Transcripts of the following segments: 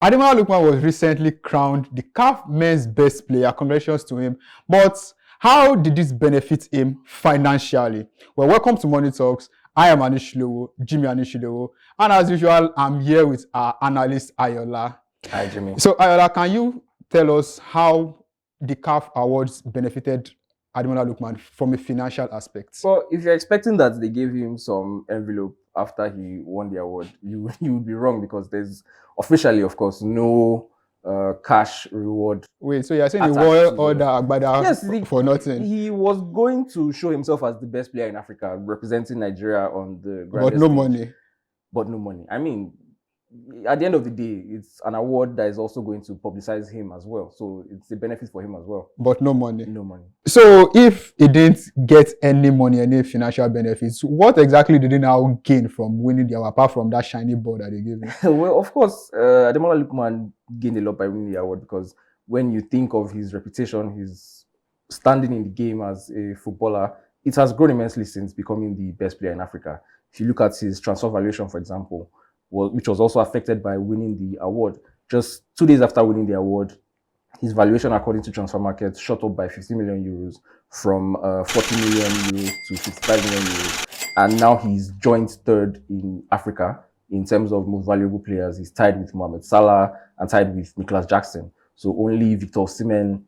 Ademola Lookman was recently crowned the CAF Men's Best Player. Congratulations to him. But how did this benefit him financially? Well, welcome to Money Talks. I am Anishilewo, Jimmy Anishilewo. And as usual, I'm here with our analyst, Ayoola. Hi, Jimmy. So, Ayoola, can you tell us how the CAF Awards benefited Ademola Lookman from a financial aspect? Well, if you're expecting that they gave him some envelope after he won the award, you would be wrong, because there's officially, of course, no cash reward. Wait, so you're saying he attached wore to all the- the agbada Yes, for nothing? he was going to show himself as the best player in Africa, representing Nigeria on the But grandest no stage. money. But no money. I mean, at the end of the day, it's an award that is also going to publicize him as well. So it's a benefit for him as well. But no money. No money. So if he didn't get any money, any financial benefits, what exactly did he now gain from winning the award, apart from that shiny ball that they gave him? Well, of course, Ademola Lookman gained a lot by winning the award, because when you think of his reputation, his standing in the game as a footballer, it has grown immensely since becoming the best player in Africa. If you look at his transfer valuation, for example, which was also affected by winning the award, just 2 days after winning the award, his valuation, according to Transfer Market, shot up by 50 million euros from 40 million euros to 55 million euros. And now he's joint third in Africa in terms of most valuable players. He's tied with Mohamed Salah and tied with Nicholas Jackson. So only Victor Osimhen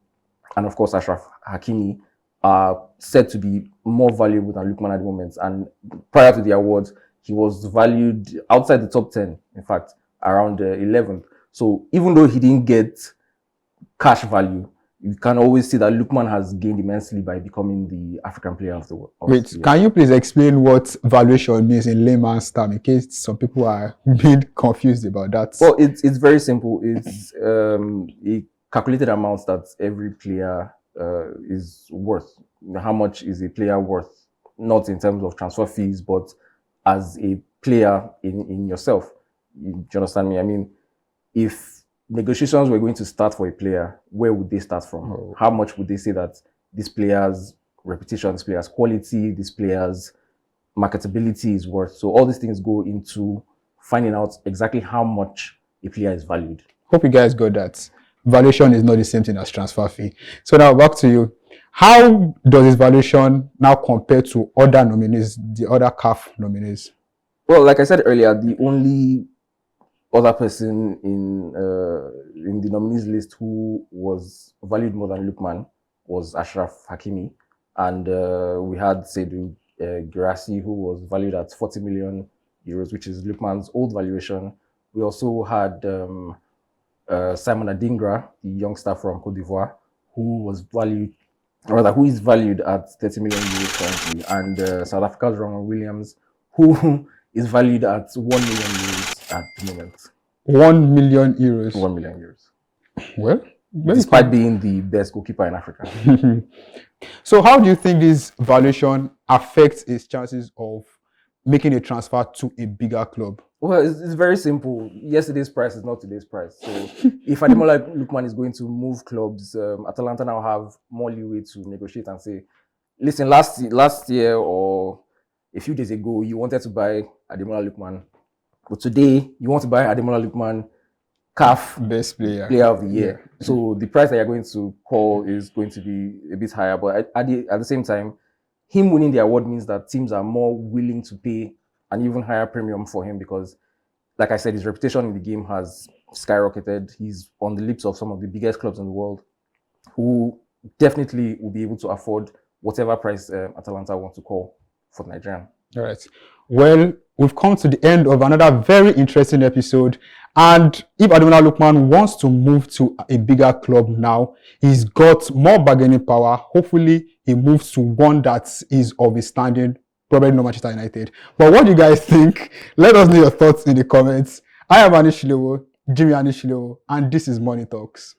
and, of course, Ashraf Hakimi are said to be more valuable than Lookman at the moment. And prior to the awards, he was valued outside the top 10, in fact, around 11th. So even though he didn't get cash value, you can always see that Lookman has gained immensely by becoming the African player of the world. Wait, can you please explain what valuation means in layman's terms, in case some people are being confused about that? Well, it's very simple. It's a calculated amount that every player is worth. How much is a player worth? Not in terms of transfer fees, but as a player in yourself. Do you understand me? I mean, if negotiations were going to start for a player, where would they start from? Oh. How much would they say that this player's reputation, this player's quality, this player's marketability is worth? So all these things go into finding out exactly how much a player is valued. Hope you guys got that. Valuation is not the same thing as transfer fee. So now back to you. How does this valuation now compare to other nominees, the other CAF nominees? Well, like I said earlier, the only other person in the nominees list who was valued more than Lookman was Ashraf Hakimi, and we had Seydou Guirassy, who was valued at 40 million euros, which is Lookman's old valuation. We also had Simon Adingra, the youngster from Cote d'Ivoire, who is valued at 30 million euros currently, and South Africa's Ronald Williams, who is valued at 1 million euros at the moment. 1 million euros. 1 million euros. Well, despite being the best goalkeeper in Africa. So how do you think this valuation affects his chances of making a transfer to a bigger club? Well, it's very simple. Yesterday's price is not today's price. So if Ademola Lookman is going to move clubs, Atalanta now have more leeway to negotiate and say, listen, last year or a few days ago, you wanted to buy Ademola Lookman, but today you want to buy Ademola Lookman CAF Best player of the year. Yeah. So the price that you're going to call is going to be a bit higher. But at the same time, him winning the award means that teams are more willing to pay an even higher premium for him, because, like I said, his reputation in the game has skyrocketed. He's on the lips of some of the biggest clubs in the world, who definitely will be able to afford whatever price Atalanta want to call for Nigerian. All right. Well, we've come to the end of another very interesting episode. And if Ademola Lookman wants to move to a bigger club now, he's got more bargaining power. Hopefully, he moves to one that is of his standing, probably not Manchester United. But what do you guys think? Let us know your thoughts in the comments. I am Anishilewo, Jimmy Anishilewo, and this is Money Talks.